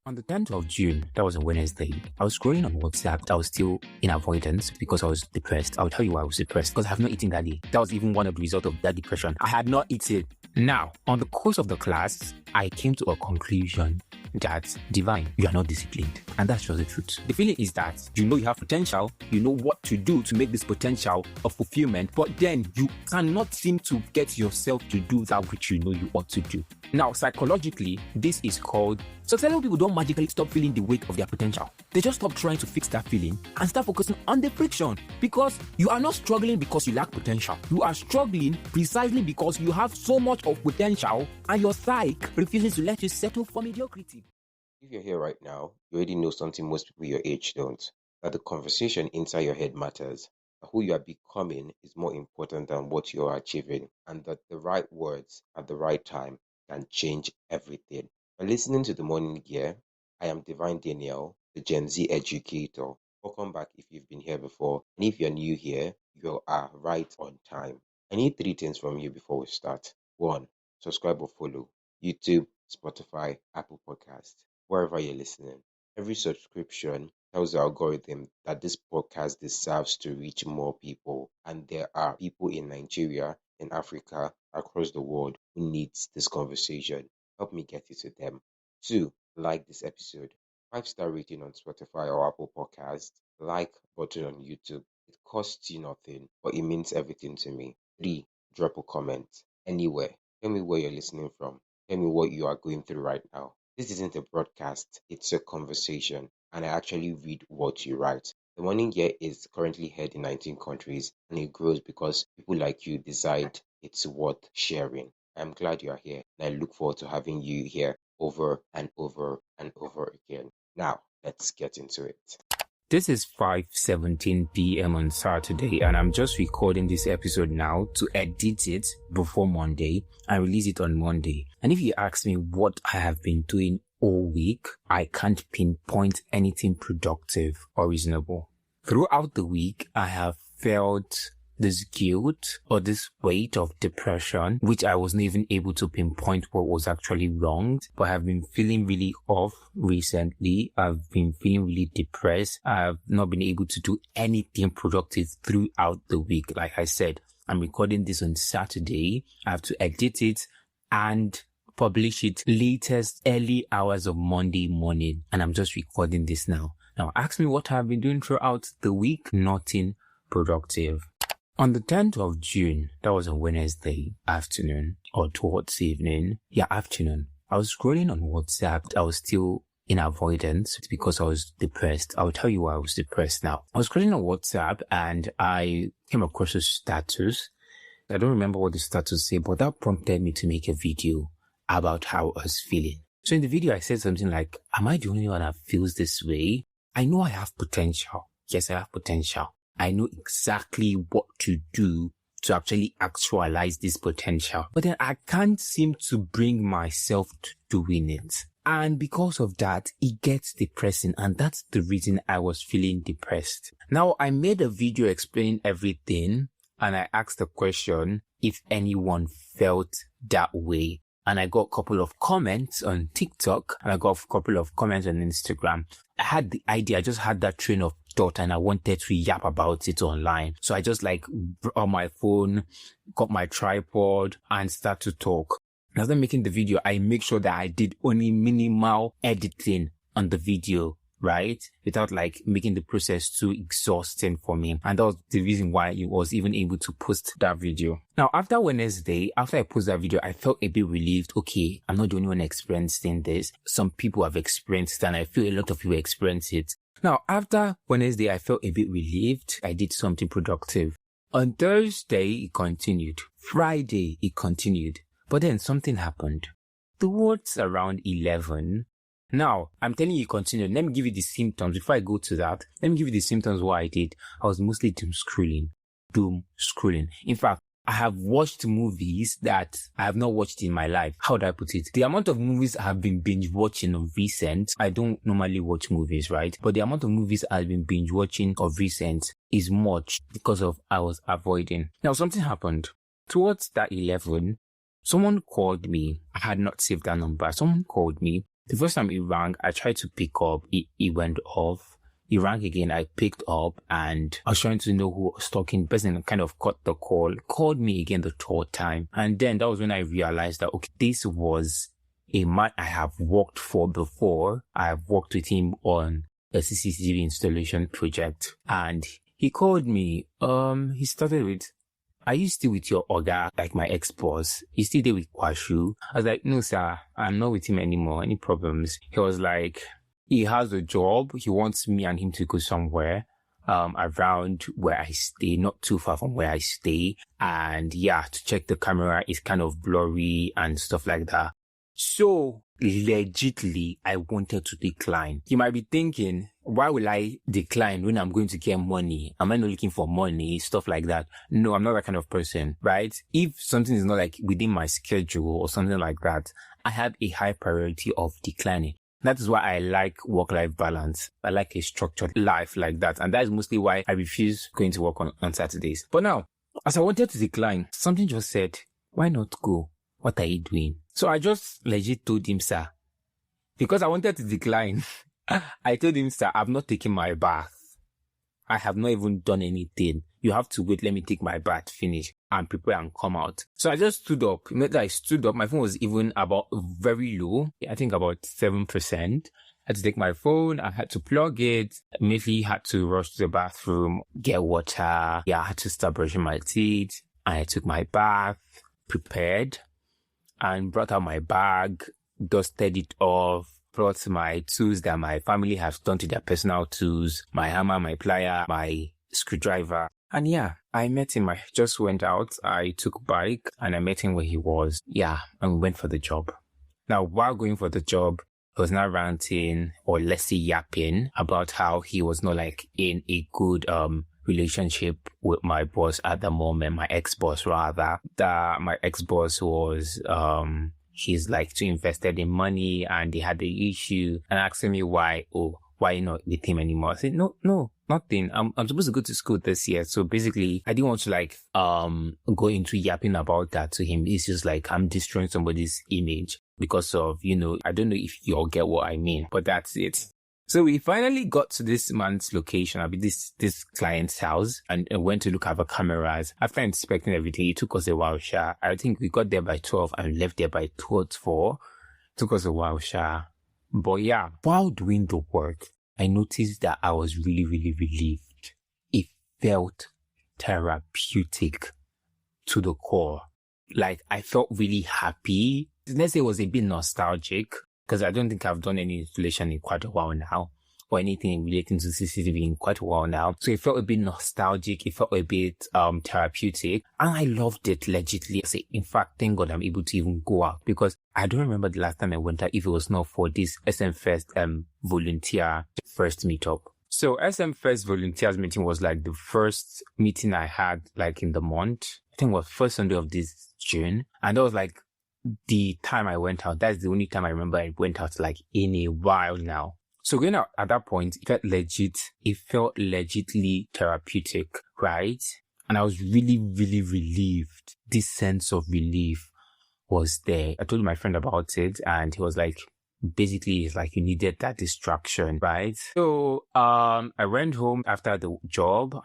On the 10th of June, that was a Wednesday, I was scrolling on WhatsApp. I was still in avoidance because I was depressed. I'll tell you why I was depressed, because I have not eaten that day. That was even one of the results of that depression. I had not eaten. Now, on the course of the class, I came to a conclusion that divine, you are not disciplined. And that's just the truth. The feeling is that you know you have potential, you know what to do to make this potential a fulfillment, but then you cannot seem to get yourself to do that which you know you ought to do. Now, psychologically, this is called successful people don't magically stop feeling the weight of their potential. They just stop trying to fix that feeling and start focusing on the friction, because you are not struggling because you lack potential. You are struggling precisely because you have so much of potential and your psyche refuses to let you settle for mediocrity. If you're here right now, you already know something most people your age don't. That the conversation inside your head matters. That who you are becoming is more important than what you are achieving. And that the right words at the right time can change everything. By listening to The Morning Gear, I am Divine Daniel, the Gen Z educator. Welcome back if you've been here before. And if you're new here, you are right on time. I need 3 things from you before we start. 1. Subscribe or follow. YouTube, Spotify, Apple Podcast, wherever you're listening. Every subscription tells the algorithm that this podcast deserves to reach more people. And there are people in Nigeria, in Africa, across the world who needs this conversation. Help me get it to them. 2, like this episode. 5-star rating on Spotify or Apple Podcast. Like button on YouTube. It costs you nothing, but it means everything to me. 3, drop a comment anywhere. Tell me where you're listening from. Tell me what you are going through right now. This isn't a broadcast, it's a conversation, and I actually read what you write. The Morning Gear is currently heard in 19 countries, and it grows because people like you decide it's worth sharing. I'm glad you are here, and I look forward to having you here over and over and over again. Now, let's get into it. This is 5:17 p.m. on Saturday, and I'm just recording this episode now to edit it before Monday and release it on Monday. And if you ask me what I have been doing all week, I can't pinpoint anything productive or reasonable. Throughout the week, I have felt this guilt or this weight of depression, which I wasn't even able to pinpoint what was actually wrong, but I've been feeling really off recently. I've been feeling really depressed. I've not been able to do anything productive throughout the week. Like I said, I'm recording this on Saturday. I have to edit it and publish it latest early hours of Monday morning. And I'm just recording this now. Now, ask me what I've been doing throughout the week. Nothing productive. On the 10th of June, that was a Wednesday afternoon or towards evening. Yeah, afternoon. I was scrolling on WhatsApp. I was still in avoidance because I was depressed. I'll tell you why I was depressed now. I was scrolling on WhatsApp and I came across a status. I don't remember what the status said, but that prompted me to make a video about how I was feeling. So in the video, I said something like, am I the only one that feels this way? I know I have potential. Yes, I have potential. I know exactly what to do to actually actualize this potential. But then I can't seem to bring myself to doing it. And because of that, it gets depressing. And that's the reason I was feeling depressed. Now, I made a video explaining everything. And I asked the question if anyone felt that way. And I got a couple of comments on TikTok. And I got a couple of comments on Instagram. I had the idea. I just had that train of thought and I wanted to yap about it online. So I just brought my phone, got my tripod and start to talk. After making the video, I make sure that I did only minimal editing on the video, right? Without making the process too exhausting for me. And that was the reason why I was even able to post that video. Now, after Wednesday, after I posted that video, I felt a bit relieved. Okay, I'm not the only one experiencing this. Some people have experienced it and I feel a lot of people experience it. Now, after Wednesday, I felt a bit relieved. I did something productive. On Thursday, it continued. Friday, it continued. But then something happened. Towards around 11. Now, I'm telling you it continued. Let me give you the symptoms. Before I go to that, let me give you the symptoms of what I did. I was mostly doom scrolling. In fact, I have watched movies that I have not watched in my life. How would I put it? The amount of movies I have been binge watching of recent, I don't normally watch movies, right? But the amount of movies I've been binge watching of recent is much because of I was avoiding. Now, something happened. Towards that 11, someone called me. I had not saved that number. Someone called me The first time he rang, I tried to pick up. He went off. He rang again. I picked up and I was trying to know who was talking. The person kind of cut the call, called me again the third time. And then that was when I realized that, okay, this was a man I have worked for before. I have worked with him on a CCTV installation project. And he called me. He started with, "Are you still with your Oga, like my ex-boss? You still there with Kwashu?" I was like, "No, sir, I'm not with him anymore. Any problems?" He was like, he has a job. He wants me and him to go somewhere around where I stay, not too far from where I stay. And yeah, to check the camera is kind of blurry and stuff like that. So legitly, I wanted to decline. You might be thinking, why will I decline when I'm going to get money? Am I not looking for money? Stuff like that. No, I'm not that kind of person, right? If something is not like within my schedule or something like that, I have a high priority of declining. That is why I like work-life balance. I like a structured life like that. And that is mostly why I refuse going to work on Saturdays. But now, as I wanted to decline, something just said, why not go? What are you doing? So I just legit told him, "Sir," because I wanted to decline. I told him, "Sir, I've not taken my bath. I have not even done anything. You have to wait. Let me take my bath, finish, and prepare and come out." So I just stood up. Immediately I stood up. My phone was even about very low. I think about 7%. I had to take my phone. I had to plug it. Immediately had to rush to the bathroom, get water. Yeah, I had to start brushing my teeth. I took my bath, prepared, and brought out my bag, dusted it off, brought my tools that my family has done to their personal tools, my hammer, my plier, my screwdriver. And yeah, I met him. I just went out. I took a bike and I met him where he was. Yeah, and we went for the job. Now, while going for the job, he was now ranting, or let's say yapping, about how he was not like in a good relationship with my boss at the moment, my ex-boss rather. That my ex-boss was he's like too invested in money and they had the issue, and asking me why not with him anymore. I said, no, nothing. I'm supposed to go to school this year. So basically I didn't want to like go into yapping about that to him. It's just like I'm destroying somebody's image because of, I don't know if you all get what I mean, but that's it. So we finally got to this man's location, this client's house, and went to look at the cameras. After inspecting everything, it took us a while, sha. I think we got there by 12 and left there by 12:04. Took us a while, sha. But yeah, while doing the work, I noticed that I was really, really relieved. It felt therapeutic to the core. Like, I felt really happy. Let's say it was a bit nostalgic, because I don't think I've done any installation in quite a while now, or anything relating to CCTV in quite a while now. So it felt a bit nostalgic. It felt a bit therapeutic, and I loved it legitly. In fact, thank God I'm able to even go out, because I don't remember the last time I went out if it was not for this SM First volunteer first meetup. So SM First volunteers meeting was like the first meeting I had like in the month. I think it was first Sunday of this June, and that was like the time I went out. That's the only time I remember I went out like in a while now. So going out at that point, it felt legit. It felt legitly therapeutic, right? And I was really, really relieved. This sense of relief was there. I told my friend about it and he was like, basically it's like you needed that distraction, right? So I went home after the job.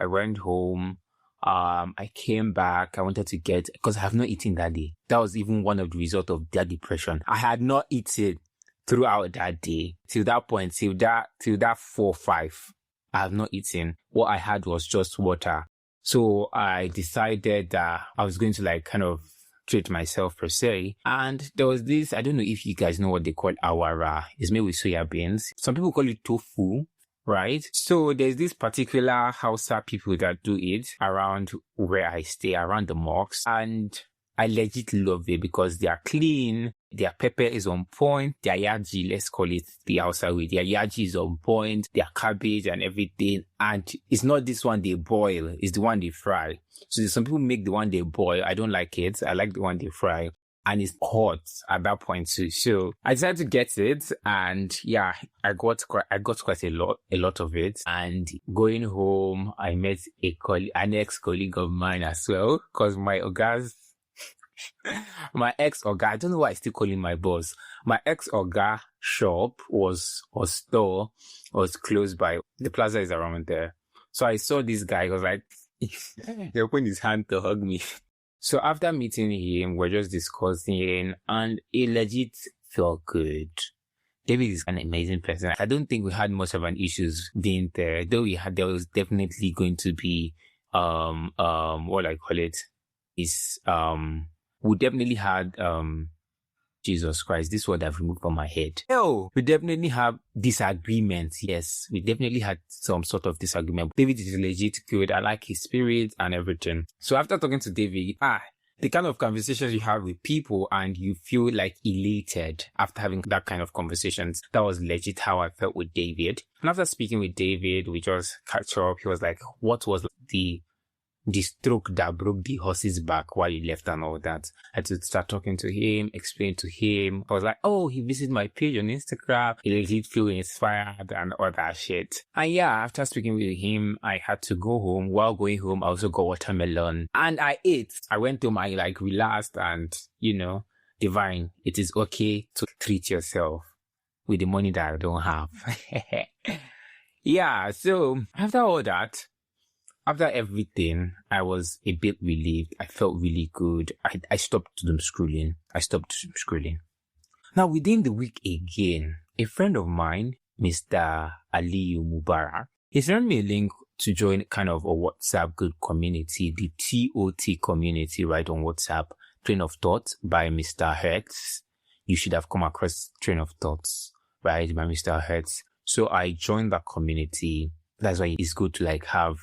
I came back. I wanted to get, because I have not eaten that day. That was even one of the results of that depression. I had not eaten throughout that day. Till that point, till that 4, 5, I have not eaten. What I had was just water. So I decided that I was going to like kind of treat myself per se. And there was this, I don't know if you guys know what they call awara. It's made with soya beans. Some people call it tofu. Right? So there's this particular Hausa people that do it around where I stay, around the mosques. And I legit love it because they are clean. Their pepper is on point. Their yaji, let's call it the Hausa way. Their yaji is on point. Their cabbage and everything. And it's not this one they boil. It's the one they fry. So some people make the one they boil. I don't like it. I like the one they fry. And it's hot at that point too. So I decided to get it, and yeah, I got quite a lot of it. And going home, I met an ex-colleague of mine as well, because my ogas My ex-Oga, I don't know why I still call him my boss. My ex-Oga shop or store was close by. The plaza is around there. So I saw this guy, he was like, he opened his hand to hug me. So after meeting him, we're just discussing and it legit felt good. David is an amazing person. I don't think we had much of an issues being there, though there was definitely going to be, what I call it is, we definitely had, Jesus Christ, this word I've removed from my head. Oh, we definitely have disagreements. Yes, we definitely had some sort of disagreement. David is legit good. I like his spirit and everything. So after talking to David, the kind of conversations you have with people and you feel like elated after having that kind of conversations. That was legit how I felt with David. And after speaking with David, we just catch up. He was like, what was the stroke that broke the horse's back while he left and all that? I had to start talking to him, explain to him. I was like, oh, he visited my page on Instagram. He legit feel inspired and all that shit. And yeah, after speaking with him, I had to go home. While going home, I also got watermelon and I ate. I went to my relaxed and, Divine, it is okay to treat yourself with the money that I don't have. Yeah, so after all that, after everything, I was a bit relieved. I felt really good. I stopped doom scrolling. Now, within the week again, a friend of mine, Mr. Aliyu Mubarak, he sent me a link to join kind of a WhatsApp group community, the TOT community, right, on WhatsApp, Train of Thought by Mr. Hertz. You should have come across Train of Thoughts, right, by Mr. Hertz. So I joined that community. That's why it's good to have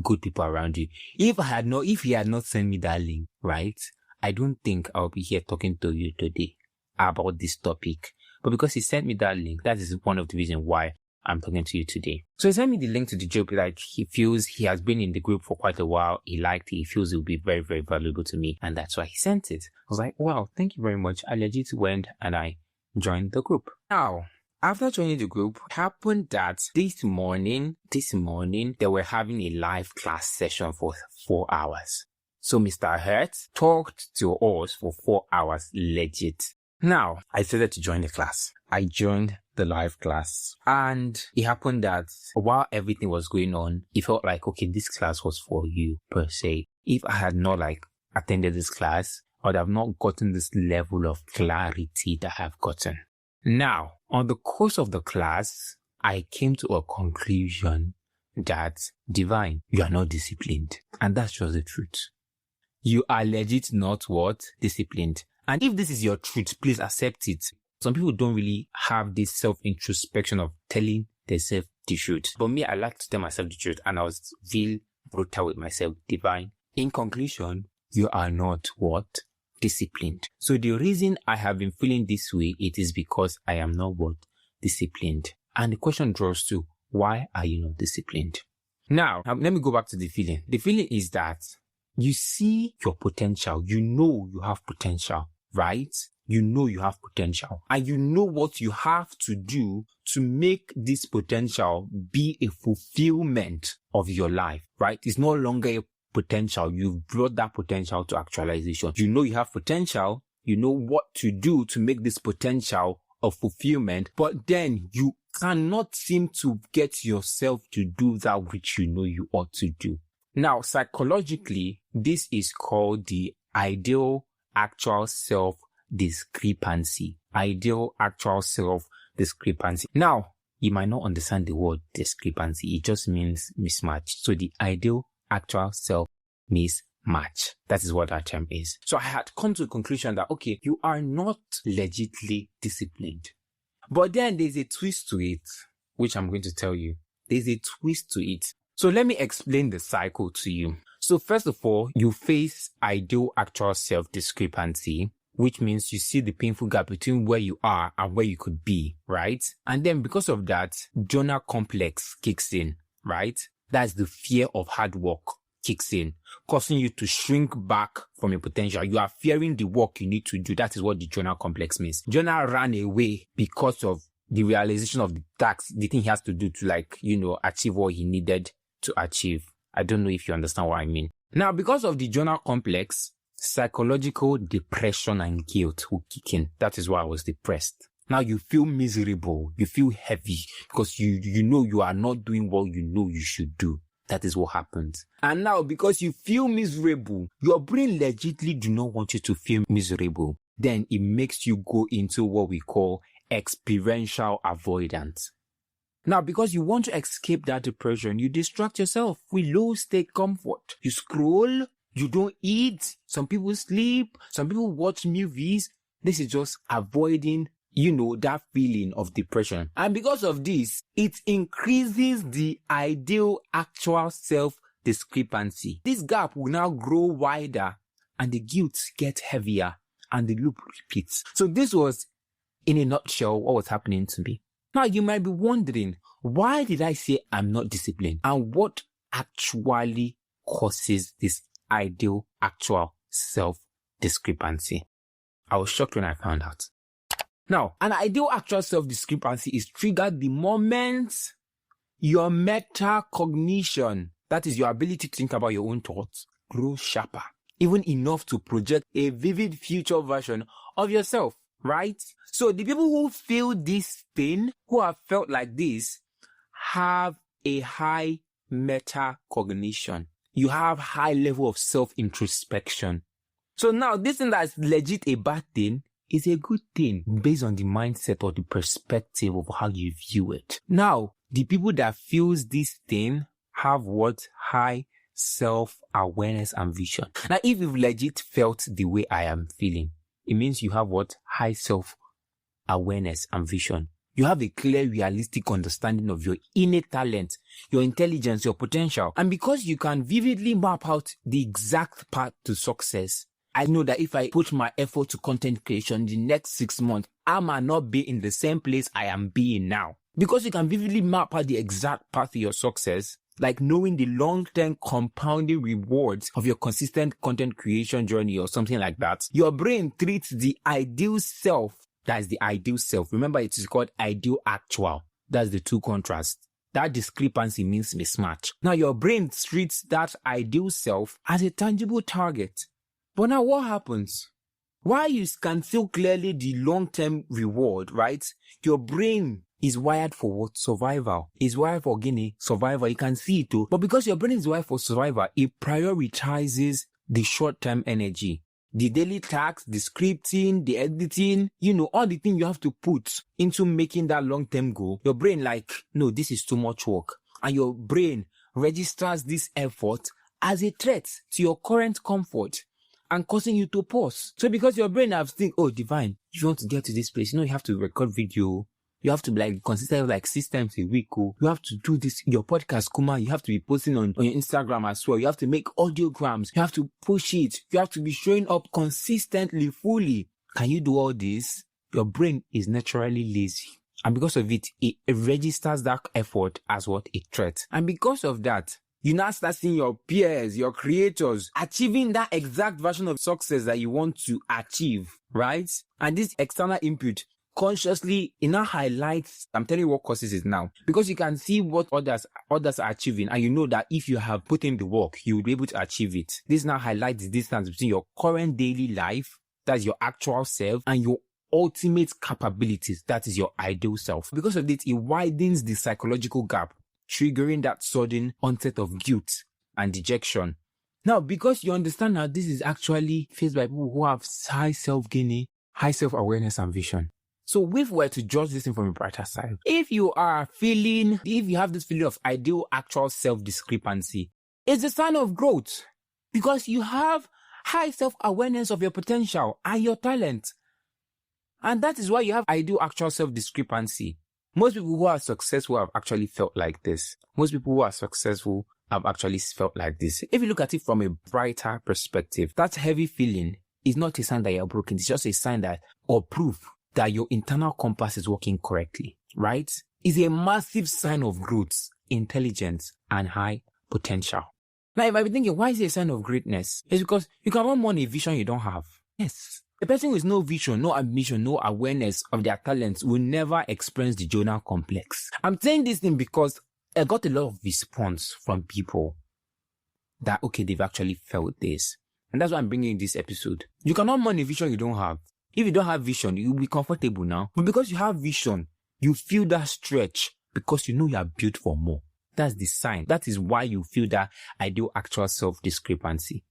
good people around you. If he had not sent me that link, right, I don't think I'll be here talking to you today about this topic. But because he sent me that link, that is one of the reasons why I'm talking to you today. So he sent me the link to the group. He feels he has been in the group for quite a while. He liked it. He feels it will be very, very valuable to me. And that's why he sent it. I was like, wow, thank you very much. I legit went and I joined the group. Now, after joining the group, it happened that this morning, they were having a live class session for 4 hours. So Mr. Hertz talked to us for 4 hours, legit. Now, I decided to join the class. I joined the live class. And it happened that while everything was going on, it felt like, okay, this class was for you, per se. If I had not attended this class, I would have not gotten this level of clarity that I've gotten. Now, on the course of the class, I came to a conclusion that, Divine, you are not disciplined. And that's just the truth. You are legit not disciplined. And if this is your truth, please accept it. Some people don't really have this self-introspection of telling themselves the truth. But me, I like to tell myself the truth, and I was real brutal with myself. Divine, in conclusion, you are not disciplined. So the reason I have been feeling this way, it is because I am not disciplined. And the question draws to, why are you not disciplined? Now, let me go back to the feeling. The feeling is that you see your potential. You know you have potential, right? You know you have potential. And you know what you have to do to make this potential be a fulfillment of your life, right? It's no longer a potential. You've brought that potential to actualization. You know you have potential. You know what to do to make this potential a fulfillment, but then you cannot seem to get yourself to do that which you know you ought to do. Now, psychologically, this is called the ideal actual self-discrepancy. Ideal actual self-discrepancy. Now, you might not understand the word discrepancy. It just means mismatch. So the ideal actual self mismatch. That is what that term is. So I had come to the conclusion that, okay, you are not legitimately disciplined. But then there's a twist to it, which I'm going to tell you. There's a twist to it. So let me explain the cycle to you. So first of all, you face ideal actual self discrepancy, which means you see the painful gap between where you are and where you could be, right? And then because of that, Jonah complex kicks in, right? That's the fear of hard work kicks in, causing you to shrink back from your potential. You are fearing the work you need to do. That is what the Jonah complex means. Jonah ran away because of the realization of the task, the thing he has to do to achieve what he needed to achieve. I don't know if you understand what I mean. Now, because of the Jonah complex, psychological depression and guilt will kick in. That is why I was depressed. Now you feel miserable, you feel heavy because you know you are not doing what you know you should do. That is what happens. And now because you feel miserable, your brain legitimately do not want you to feel miserable. Then it makes you go into what we call experiential avoidance. Now, because you want to escape that depression, you distract yourself with low-stake comfort. You scroll, you don't eat, some people sleep, some people watch movies. This is just avoiding, that feeling of depression. And because of this, it increases the ideal actual self-discrepancy. This gap will now grow wider and the guilt gets heavier and the loop repeats. So this was, in a nutshell, what was happening to me. Now, you might be wondering, why did I say I'm not disciplined? And what actually causes this ideal actual self-discrepancy? I was shocked when I found out. Now, an ideal actual self-discrepancy is triggered the moment your metacognition, that is your ability to think about your own thoughts, grows sharper, even enough to project a vivid future version of yourself, right? So the people who feel this pain, who have felt like this, have a high metacognition. You have high level of self-introspection. So now this thing that's legit a bad thing is a good thing based on the mindset or the perspective of how you view it. Now, the people that feels this thing have what? High self-awareness and vision. Now, if you've legit felt the way I am feeling, it means you have what? High self-awareness and vision. You have a clear, realistic understanding of your innate talent, your intelligence, your potential. And because you can vividly map out the exact path to success, I know that if I put my effort to content creation the next 6 months, I might not be in the same place I am being now. Because you can vividly map out the exact path to your success, like knowing the long-term compounding rewards of your consistent content creation journey or something like that, your brain treats the ideal self, that's the ideal self. Remember, it is called ideal actual. That's the two contrasts. That discrepancy means mismatch. Now, your brain treats that ideal self as a tangible target. But now what happens? While you can feel clearly the long-term reward, right? Your brain is wired for what? Survival. It's wired for survival. You can see it too. But because your brain is wired for survival, it prioritizes the short-term energy. The daily tasks, the scripting, the editing, all the things you have to put into making that long-term goal. Your brain no, this is too much work. And your brain registers this effort as a threat to your current comfort and causing you to pause. So because your brain has think, oh, divine, if you want to get to this place, you have to record video. You have to be consistent 6 times a week. You have to do this, your podcast, Kuma. You have to be posting on your Instagram as well. You have to make audiograms. You have to push it. You have to be showing up consistently, fully. Can you do all this? Your brain is naturally lazy. And because of it, it registers that effort as what? A threat. And because of that, you now start seeing your peers, your creators, achieving that exact version of success that you want to achieve, right? And this external input, consciously, it now highlights, I'm telling you what causes it now. Because you can see what others are achieving, and you know that if you have put in the work, you will be able to achieve it. This now highlights the distance between your current daily life, that's your actual self, and your ultimate capabilities, that is your ideal self. Because of this, it widens the psychological gap, triggering that sudden onset of guilt and dejection. Now, because you understand that this is actually faced by people who have high self-gain, high self-awareness and vision. So if we were to judge this thing from a brighter side, if you have this feeling of ideal actual self-discrepancy, it's a sign of growth because you have high self-awareness of your potential and your talent. And that is why you have ideal actual self-discrepancy. Most people who are successful have actually felt like this. Most people who are successful have actually felt like this. If you look at it from a brighter perspective, that heavy feeling is not a sign that you're broken. It's just a sign that, or proof that your internal compass is working correctly, right? It's a massive sign of growth, intelligence, and high potential. Now, you might be thinking, why is it a sign of greatness? It's because you can want money, vision you don't have. Yes. A person with no vision, no ambition, no awareness of their talents will never experience the Jonah complex. I'm saying this thing because I got a lot of response from people that, okay, they've actually felt this. And that's why I'm bringing in this episode. You cannot mourn a vision you don't have. If you don't have vision, you'll be comfortable now. But because you have vision, you feel that stretch because you know you are built for more. That's the sign. That is why you feel that ideal actual self-discrepancy.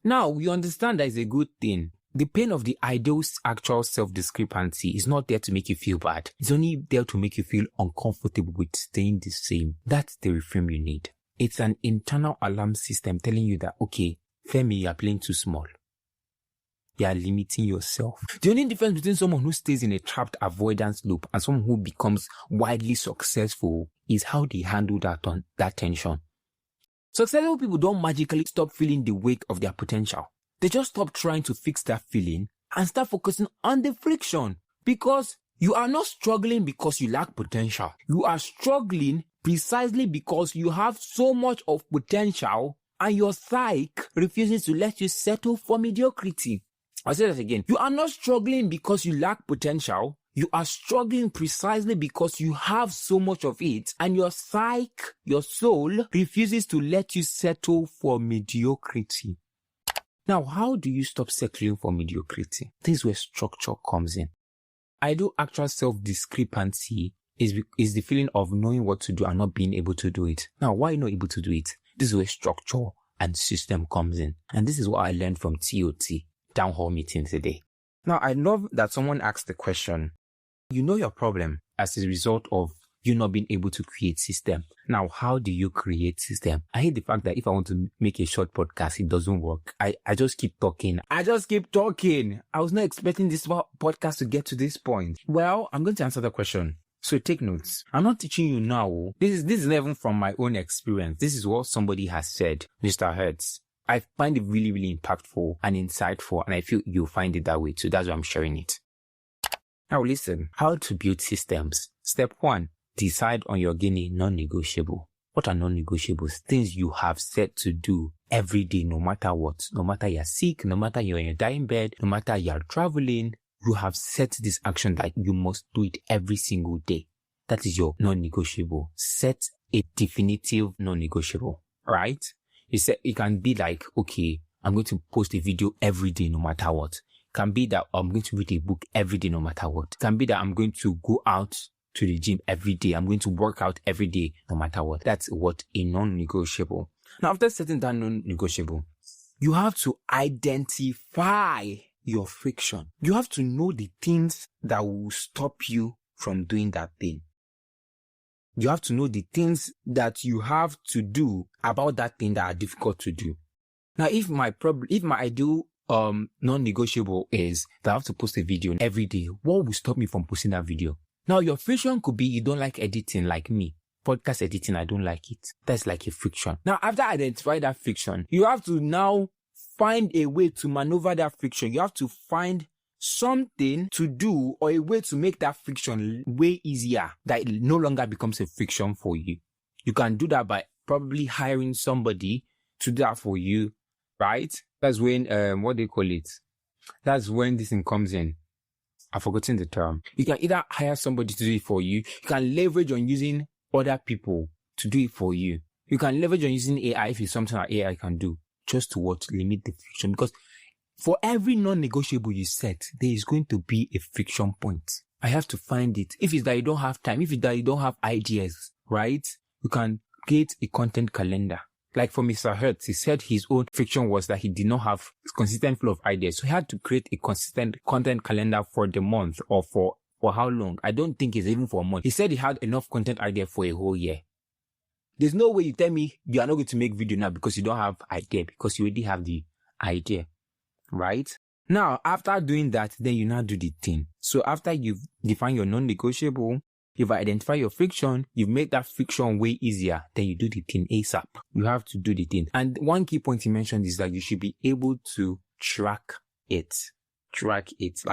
Now, we understand that is a good thing. The pain of the ideal actual self-discrepancy is not there to make you feel bad. It's only there to make you feel uncomfortable with staying the same. That's the reframe you need. It's an internal alarm system telling you that, okay, Femi, you are playing too small. You are limiting yourself. The only difference between someone who stays in a trapped avoidance loop and someone who becomes widely successful is how they handle that tension. Successful people don't magically stop feeling the weight of their potential. They just stop trying to fix that feeling and start focusing on the friction, because you are not struggling because you lack potential. You are struggling precisely because you have so much of potential and your psyche refuses to let you settle for mediocrity. I'll say that again. You are not struggling because you lack potential. You are struggling precisely because you have so much of it and your psyche, your soul, refuses to let you settle for mediocrity. Now, how do you stop settling for mediocrity? This is where structure comes in. Ideal actual self-discrepancy is the feeling of knowing what to do and not being able to do it. Now, why not able to do it? This is where structure and system comes in. And this is what I learned from TOT, Town Hall Meeting today. Now, I love that someone asked the question, you know your problem as a result of you not being able to create system. Now, how do you create system? I hate the fact that if I want to make a short podcast, it doesn't work. I just keep talking. I was not expecting this podcast to get to this point. Well, I'm going to answer the question. So take notes. I'm not teaching you now. This is not even from my own experience. This is what somebody has said, Mr. Hertz. I find it really, really impactful and insightful, and I feel you'll find it that way too. That's why I'm sharing it. Now listen, how to build systems. Step 1, decide on your non-negotiable. What are non-negotiables? Things you have set to do every day, no matter what. No matter you're sick, no matter you're in your dying bed, no matter you're traveling, you have set this action that you must do it every single day. That is your non-negotiable. Set a definitive non-negotiable, right? It can be like, okay, I'm going to post a video every day, no matter what. It can be that I'm going to read a book every day, no matter what. It can be that I'm going to go out to the gym every day. I'm going to work out every day, no matter what. That's what a non-negotiable. Now, after setting that non-negotiable, you have to identify your friction. You have to know the things that will stop you from doing that thing. You have to know the things that you have to do about that thing that are difficult to do. Now, if my ideal non-negotiable is that I have to post a video every day, what will stop me from posting that video? Now, your friction could be you don't like editing like me. Podcast editing, I don't like it. That's like a friction. Now, after identify that friction, you have to now find a way to maneuver that friction. You have to find something to do or a way to make that friction way easier, that it no longer becomes a friction for you. You can do that by probably hiring somebody to do that for you, right? That's when, what do you call it? That's when this thing comes in. I've forgotten the term. You can either hire somebody to do it for you. You can leverage on using other people to do it for you. You can leverage on using AI if it's something that AI can do, just to limit the friction. Because for every non-negotiable you set, there is going to be a friction point. I have to find it. If it's that you don't have time, if it's that you don't have ideas, right? You can create a content calendar. Like for Mr. Hertz, he said his own friction was that he did not have a consistent flow of ideas. So he had to create a consistent content calendar for the month, or for how long? I don't think it's even for a month. He said he had enough content idea for a whole year. There's no way you tell me you are not going to make video now because you don't have idea, because you already have the idea, right? Now, after doing that, then you now do the thing. So after you've defined your non-negotiable, you've identified your friction, you've made that friction way easier, then you do the thing ASAP. You have to do the thing. And one key point he mentioned is that you should be able to track it like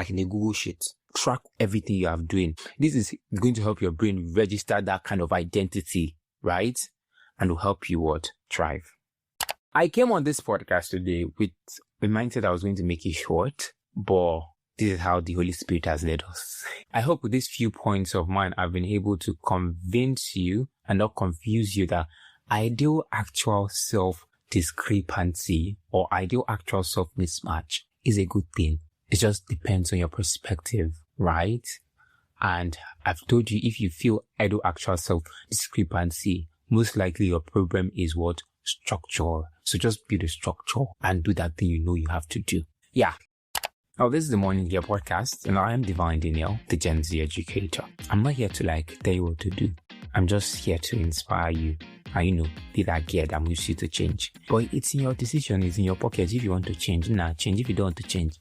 in a Google Sheet. Track everything you are doing. This is going to help your brain register that kind of identity, right? And will help you thrive. I came on this podcast today with a mindset I was going to make it short, but this is how the Holy Spirit has led us. I hope with these few points of mine, I've been able to convince you and not confuse you that ideal actual self self-discrepancy or ideal actual self mismatch is a good thing. It just depends on your perspective, right? And I've told you, if you feel ideal actual self discrepancy, most likely your problem is what? Structure. So just build a structure and do that thing you know you have to do. Yeah. Now, this is the Morning Gear podcast, and I am Divine Daniel, the Gen Z educator. I'm not here to tell you what to do. I'm just here to inspire you and, be that gear that moves you to change. But it's in your decision, it's in your pocket. If you want to change, change. If you don't want to change,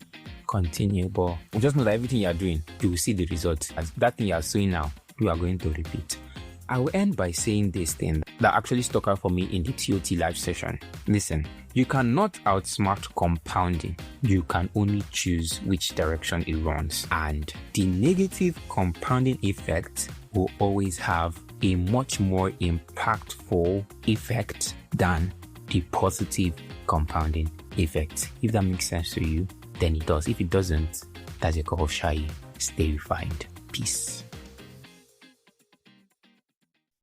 continue. But just know that everything you are doing, you will see the results. As that thing you are doing now, you are going to repeat. I will end by saying this thing that actually stuck out for me in the TOT live session. Listen, you cannot outsmart compounding. You can only choose which direction it runs. And the negative compounding effect will always have a much more impactful effect than the positive compounding effect. If that makes sense to you, then it does. If it doesn't, that's a cup of chai. Stay refined. Peace.